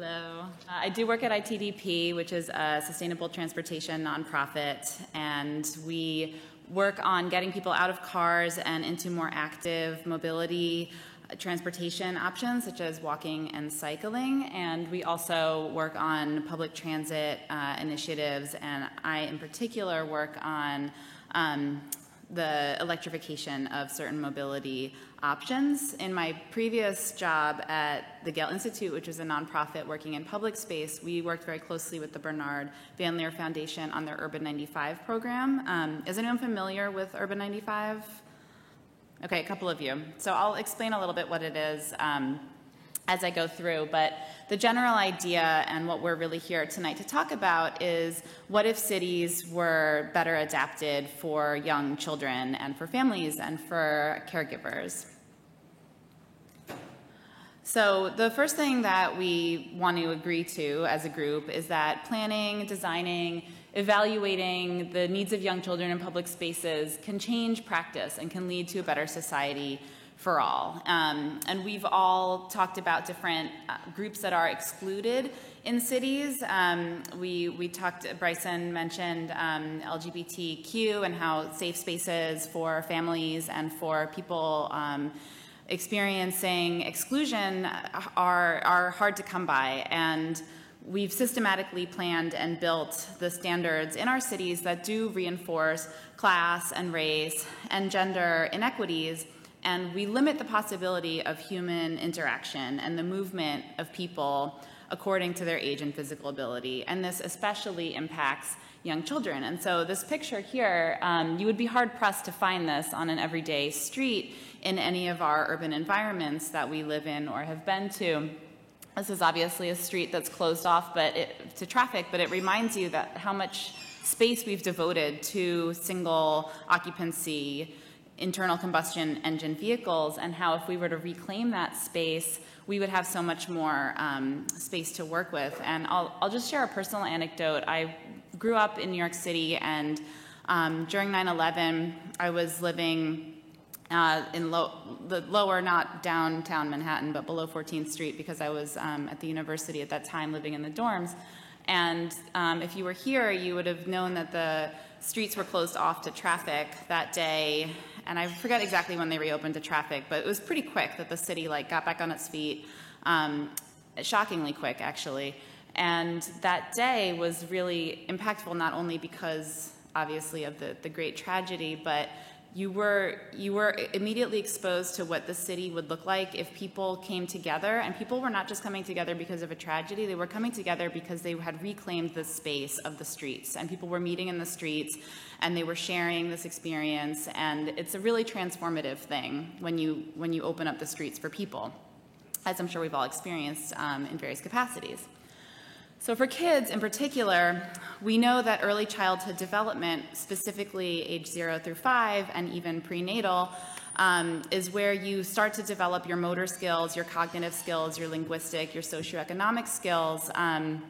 Hello. I do work at ITDP, which is a sustainable transportation nonprofit, and we work on getting people out of cars and into more active mobility transportation options, such as walking and cycling. And we also work on public transit initiatives, and I, in particular, work on the electrification of certain mobility options. In my previous job at the Gale Institute, which is a nonprofit working in public space, we worked very closely with the Bernard Van Leer Foundation on their Urban 95 program. Is anyone familiar with Urban 95? Okay, a couple of you. So I'll explain a little bit what it is as I go through, but the general idea and what we're really here tonight to talk about is what if cities were better adapted for young children and for families and for caregivers. So the first thing that we want to agree to as a group is that planning, designing, evaluating the needs of young children in public spaces can change practice and can lead to a better society for all. And we've all talked about different groups that are excluded in cities. We talked, Bryson mentioned LGBTQ and how safe spaces for families and for people experiencing exclusion are hard to come by. And we've systematically planned and built the standards in our cities that do reinforce class and race and gender inequities, and we limit the possibility of human interaction and the movement of people according to their age and physical ability. And this especially impacts young children. And so this picture here, you would be hard-pressed to find this on an everyday street in any of our urban environments that we live in or have been to. This is obviously a street that's closed off to traffic, but it reminds you that how much space we've devoted to single occupancy internal combustion engine vehicles, and how if we were to reclaim that space, we would have so much more space to work with. And I'll just share a personal anecdote. I grew up in New York City, and during 9/11, I was living in the lower, not downtown Manhattan, but below 14th Street, because I was at the university at that time living in the dorms. And if you were here, you would have known that the streets were closed off to traffic that day. And I forget exactly when they reopened to traffic, but it was pretty quick that the city got back on its feet, shockingly quick, actually. And that day was really impactful, not only because, obviously, of the great tragedy, but you were immediately exposed to what the city would look like if people came together. And people were not just coming together because of a tragedy, they were coming together because they had reclaimed the space of the streets. And people were meeting in the streets, and they were sharing this experience. And it's a really transformative thing when you open up the streets for people, as I'm sure we've all experienced in various capacities. So for kids in particular, we know that early childhood development, specifically age 0 through 5 and even prenatal, is where you start to develop your motor skills, your cognitive skills, your linguistic, your socioeconomic skills. And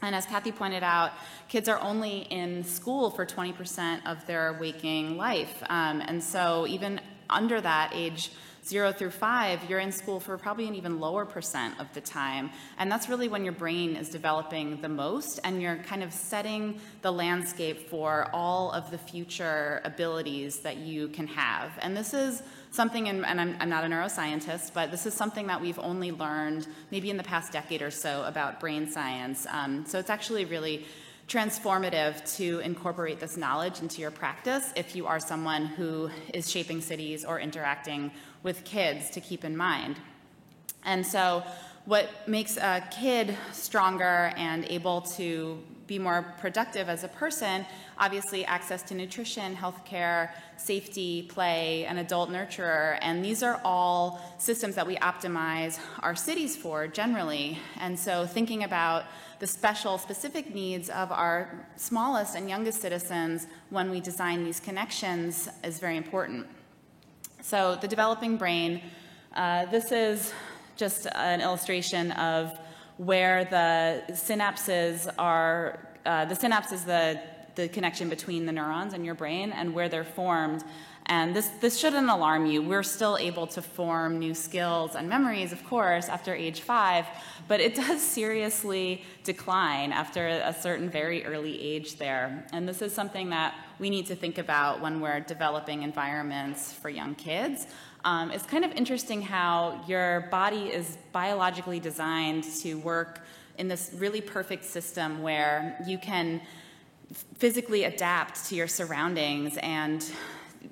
as Kathy pointed out, kids are only in school for 20% of their waking life. And so even under that age 0 through 5, you're in school for probably an even lower percent of the time. And that's really when your brain is developing the most, and you're kind of setting the landscape for all of the future abilities that you can have. And this is something, and I'm not a neuroscientist, but this is something that we've only learned maybe in the past decade or so about brain science. So it's actually really transformative to incorporate this knowledge into your practice if you are someone who is shaping cities or interacting with kids, to keep in mind. And so what makes a kid stronger and able to be more productive as a person, obviously access to nutrition, healthcare, safety, play, an adult nurturer, and these are all systems that we optimize our cities for generally. And so thinking about the specific needs of our smallest and youngest citizens when we design these connections is very important. So the developing brain, this is just an illustration of where the synapses are. The synapse is the connection between the neurons in your brain and where they're formed. And this shouldn't alarm you. We're still able to form new skills and memories, of course, after age 5, but it does seriously decline after a certain very early age there. And this is something that we need to think about when we're developing environments for young kids. It's kind of interesting how your body is biologically designed to work in this really perfect system where you can physically adapt to your surroundings and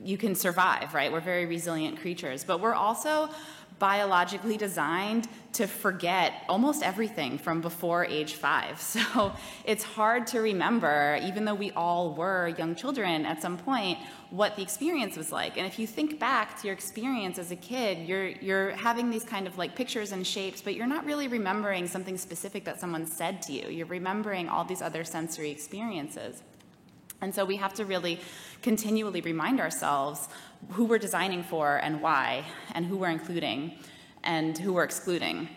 you can survive, right? We're very resilient creatures, but we're also biologically designed to forget almost everything from before age 5. So it's hard to remember, even though we all were young children at some point, what the experience was like. And if you think back to your experience as a kid, you're having these kind of like pictures and shapes, but you're not really remembering something specific that someone said to you. You're remembering all these other sensory experiences. And so we have to really continually remind ourselves who we're designing for and why, and who we're including and who we're excluding.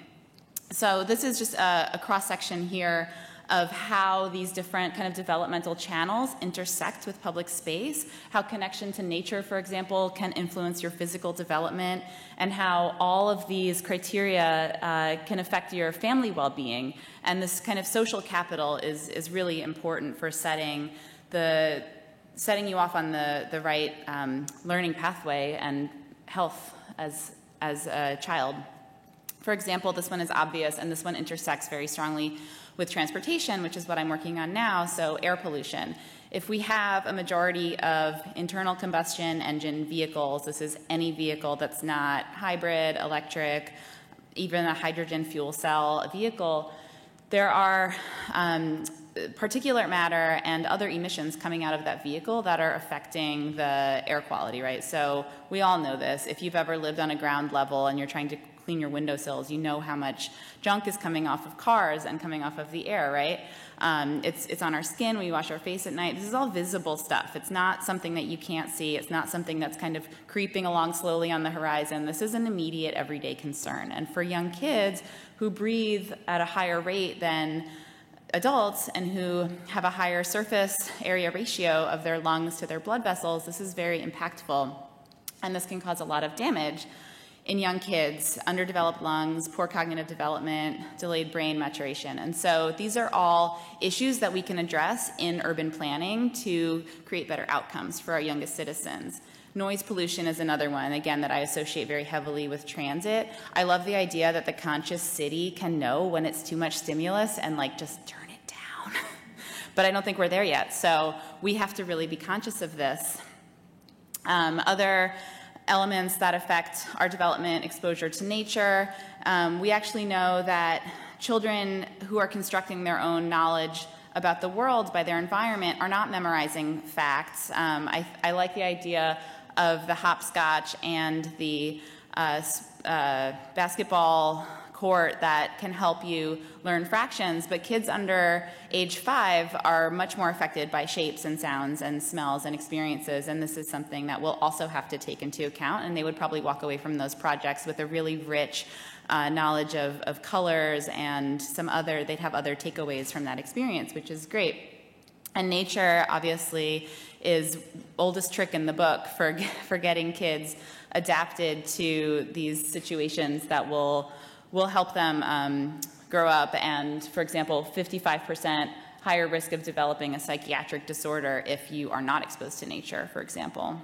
So this is just a cross-section here of how these different kind of developmental channels intersect with public space, how connection to nature, for example, can influence your physical development, and how all of these criteria can affect your family well-being. And this kind of social capital is really important for setting you off on the right learning pathway and health as a child. For example, this one is obvious, and this one intersects very strongly with transportation, which is what I'm working on now, so air pollution. If we have a majority of internal combustion engine vehicles, this is any vehicle that's not hybrid, electric, even a hydrogen fuel cell vehicle, there are particulate matter and other emissions coming out of that vehicle that are affecting the air quality, right? So we all know this. If you've ever lived on a ground level and you're trying to clean your windowsills, you know how much junk is coming off of cars and coming off of the air, right? It's on our skin, we wash our face at night. This is all visible stuff. It's not something that you can't see. It's not something that's kind of creeping along slowly on the horizon. This is an immediate, everyday concern. And for young kids who breathe at a higher rate than adults and who have a higher surface area ratio of their lungs to their blood vessels, this is very impactful. And this can cause a lot of damage in young kids: underdeveloped lungs, poor cognitive development, delayed brain maturation. And so these are all issues that we can address in urban planning to create better outcomes for our youngest citizens. Noise pollution is another one, again, that I associate very heavily with transit. I love the idea that the conscious city can know when it's too much stimulus and like just turn it down. But I don't think we're there yet. So we have to really be conscious of this. Other elements that affect our development: exposure to nature. We actually know that children who are constructing their own knowledge about the world by their environment are not memorizing facts. I like the idea of the hopscotch and the basketball court that can help you learn fractions, but kids under age 5 are much more affected by shapes and sounds and smells and experiences, and this is something that we'll also have to take into account, and they would probably walk away from those projects with a really rich knowledge of colors and they'd have other takeaways from that experience, which is great. And nature, obviously, is oldest trick in the book for getting kids adapted to these situations that will help them grow up. And, for example, 55% higher risk of developing a psychiatric disorder if you are not exposed to nature, for example.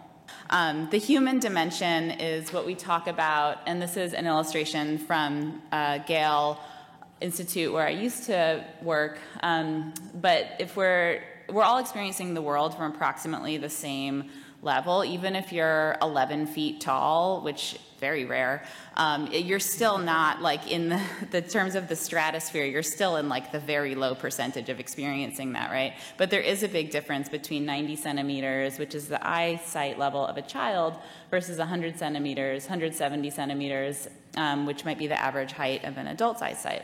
The human dimension is what we talk about, and this is an illustration from Gale Institute where I used to work. But if we're all experiencing the world from approximately the same level, even if you're 11 feet tall, which very rare, you're still not like in the terms of the stratosphere, you're still in like the very low percentage of experiencing that, right? But there is a big difference between 90 centimeters, which is the eyesight level of a child, versus 100 centimeters, 170 centimeters, which might be the average height of an adult's eyesight.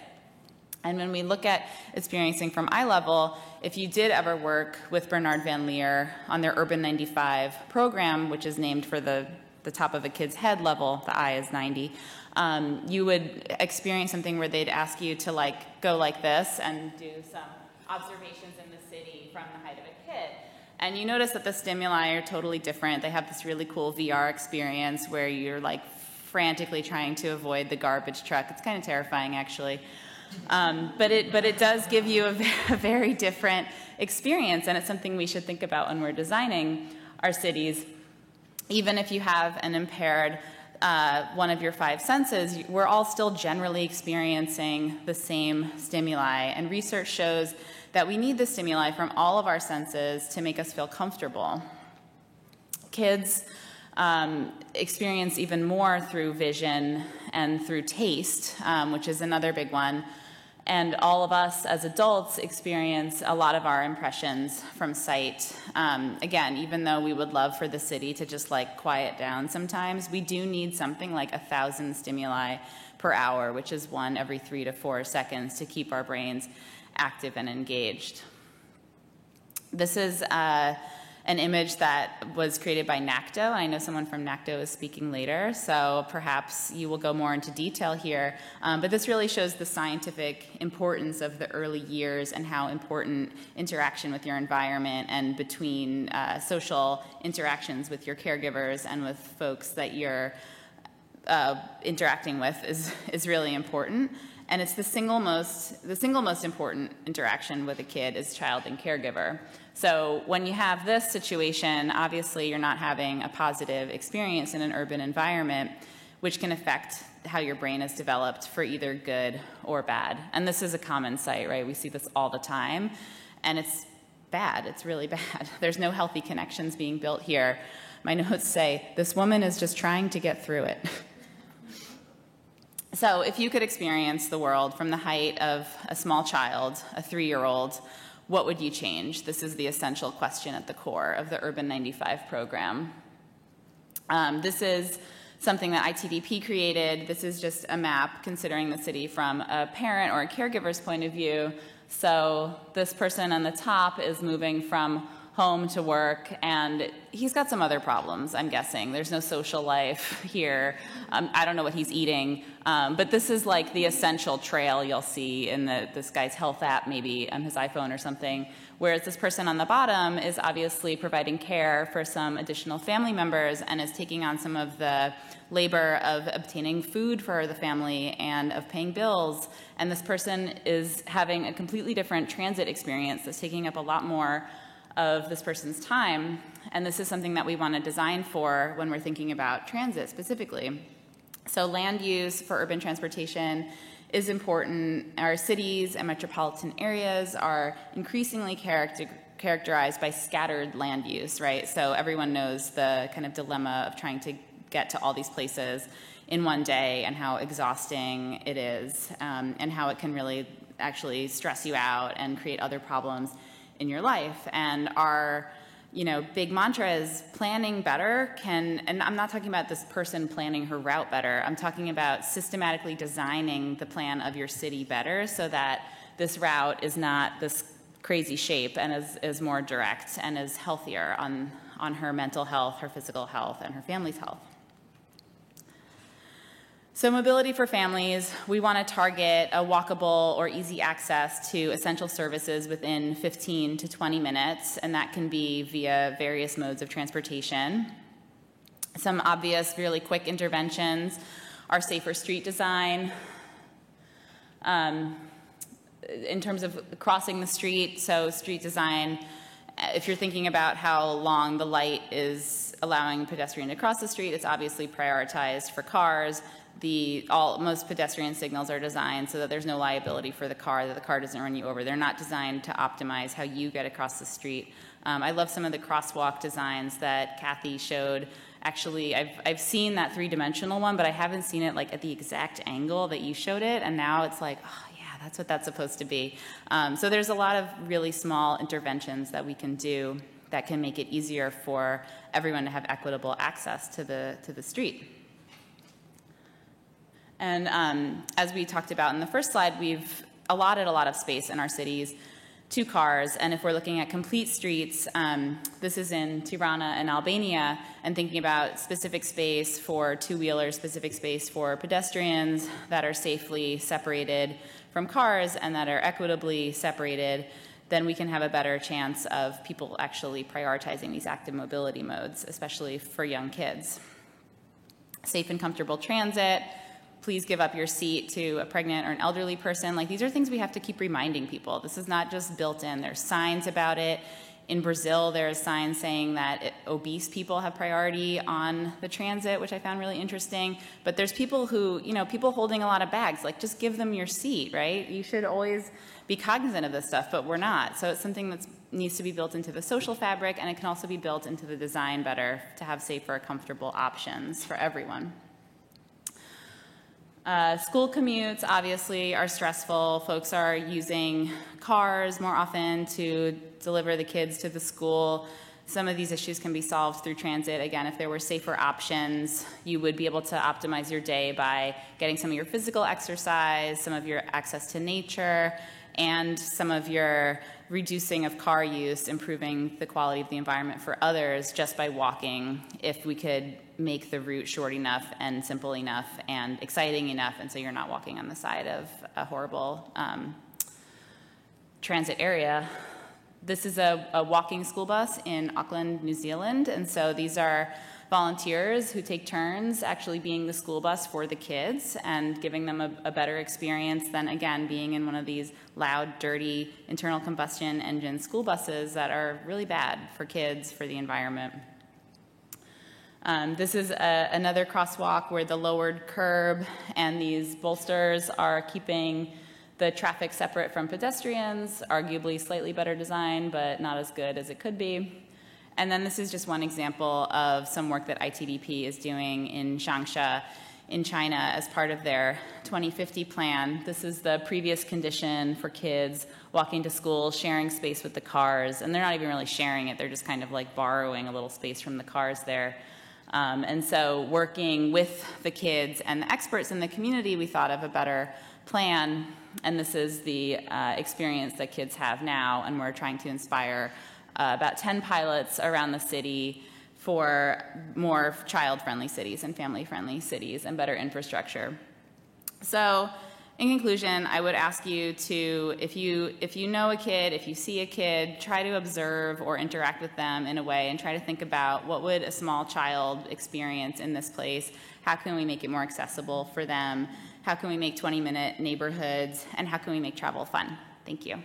And when we look at experiencing from eye level, if you did ever work with Bernard Van Leer on their Urban 95 program, which is named for the top of a kid's head level, the eye is 90, you would experience something where they'd ask you to like go like this and do some observations in the city from the height of a kid. And you notice that the stimuli are totally different. They have this really cool VR experience where you're like frantically trying to avoid the garbage truck. It's kind of terrifying, actually. But it does give you a very different experience, and it's something we should think about when we're designing our cities. Even if you have an impaired one of your 5 senses, we're all still generally experiencing the same stimuli. And research shows that we need the stimuli from all of our senses to make us feel comfortable. Kids experience even more through vision and through taste, which is another big one. And all of us as adults experience a lot of our impressions from sight. Again, even though we would love for the city to just like quiet down sometimes, we do need something like 1,000 stimuli per hour, which is 1 every 3 to 4 seconds to keep our brains active and engaged. This is an image that was created by NACTO. I know someone from NACTO is speaking later, so perhaps you will go more into detail here. But this really shows the scientific importance of the early years and how important interaction with your environment and between social interactions with your caregivers and with folks that you're interacting with is really important. And it's the single most important interaction with a kid is child and caregiver. So when you have this situation, obviously you're not having a positive experience in an urban environment, which can affect how your brain is developed for either good or bad. And this is a common sight, right? We see this all the time, and it's bad. It's really bad. There's no healthy connections being built here. My notes say, this woman is just trying to get through it. So if you could experience the world from the height of a small child, a 3-year-old, what would you change? This is the essential question at the core of the Urban 95 program. This is something that ITDP created. This is just a map considering the city from a parent or a caregiver's point of view. So this person on the top is moving from home to work, and he's got some other problems, I'm guessing. There's no social life here. I don't know what he's eating, but this is like the essential trail you'll see in this guy's health app, maybe on his iPhone or something, whereas this person on the bottom is obviously providing care for some additional family members and is taking on some of the labor of obtaining food for the family and of paying bills. And this person is having a completely different transit experience that's taking up a lot more of this person's time, and this is something that we want to design for when we're thinking about transit specifically. So land use for urban transportation is important. Our cities and metropolitan areas are increasingly characterized by scattered land use, right? So everyone knows the kind of dilemma of trying to get to all these places in one day and how exhausting it is, and how it can really actually stress you out and create other problems in your life. And our big mantra is planning better and I'm not talking about this person planning her route better. I'm talking about systematically designing the plan of your city better so that this route is not this crazy shape and is more direct and is healthier on her mental health, her physical health, and her family's health. So mobility for families, we want to target a walkable or easy access to essential services within 15 to 20 minutes, and that can be via various modes of transportation. Some obvious, really quick interventions are safer street design. In terms of crossing the street, so street design, if you're thinking about how long the light is allowing a pedestrian to cross the street, it's obviously prioritized for cars. Most pedestrian signals are designed so that there's no liability for the car, that the car doesn't run you over. They're not designed to optimize how you get across the street. I love some of the crosswalk designs that Kathy showed. Actually, I've seen that 3-dimensional one, but I haven't seen it like at the exact angle that you showed it, and now it's like, oh yeah, that's what that's supposed to be. So there's a lot of really small interventions that we can do that can make it easier for everyone to have equitable access to the street. And as we talked about in the first slide, we've allotted a lot of space in our cities to cars. And if we're looking at complete streets, this is in Tirana and Albania, and thinking about specific space for two-wheelers, specific space for pedestrians that are safely separated from cars and that are equitably separated. then we can have a better chance of people actually prioritizing these active mobility modes, especially for young kids. Safe and comfortable transit. Please give up your seat to a pregnant or an elderly person. Like, these are things we have to keep reminding people. This is not just built in. There's signs about it. In Brazil, there are signs saying that obese people have priority on the transit, which I found really interesting. But there's people who, people holding a lot of bags, like, just give them your seat, right? You should always be cognizant of this stuff, but we're not. So it's something that needs to be built into the social fabric, and it can also be built into the design better to have safer, comfortable options for everyone. School commutes obviously are stressful. Folks are using cars more often to deliver the kids to the school. Some of these issues can be solved through transit. Again, if there were safer options, you would be able to optimize your day by getting some of your physical exercise, some of your access to nature, and some of your reducing of car use, improving the quality of the environment for others just by walking, if we could make the route short enough and simple enough and exciting enough, and so you're not walking on the side of a horrible transit area. This is a walking school bus in Auckland, New Zealand, and so these are volunteers who take turns actually being the school bus for the kids and giving them a better experience than, again, being in one of these loud, dirty, internal combustion engine school buses that are really bad for kids, for the environment. This is another crosswalk where the lowered curb and these bolsters are keeping the traffic separate from pedestrians, arguably slightly better design, but not as good as it could be. And then this is just one example of some work that ITDP is doing in Changsha in China as part of their 2050 plan. This is the previous condition for kids walking to school, sharing space with the cars, and they're not even really sharing it, they're just kind of like borrowing a little space from the cars there. And so working with the kids and the experts in the community, we thought of a better plan, and this is the experience that kids have now, and we're trying to inspire about 10 pilots around the city for more child-friendly cities and family-friendly cities and better infrastructure. So in conclusion, I would ask you to, if you know a kid, if you see a kid, try to observe or interact with them in a way and try to think about what would a small child experience in this place, how can we make it more accessible for them, how can we make 20-minute neighborhoods, and how can we make travel fun? Thank you.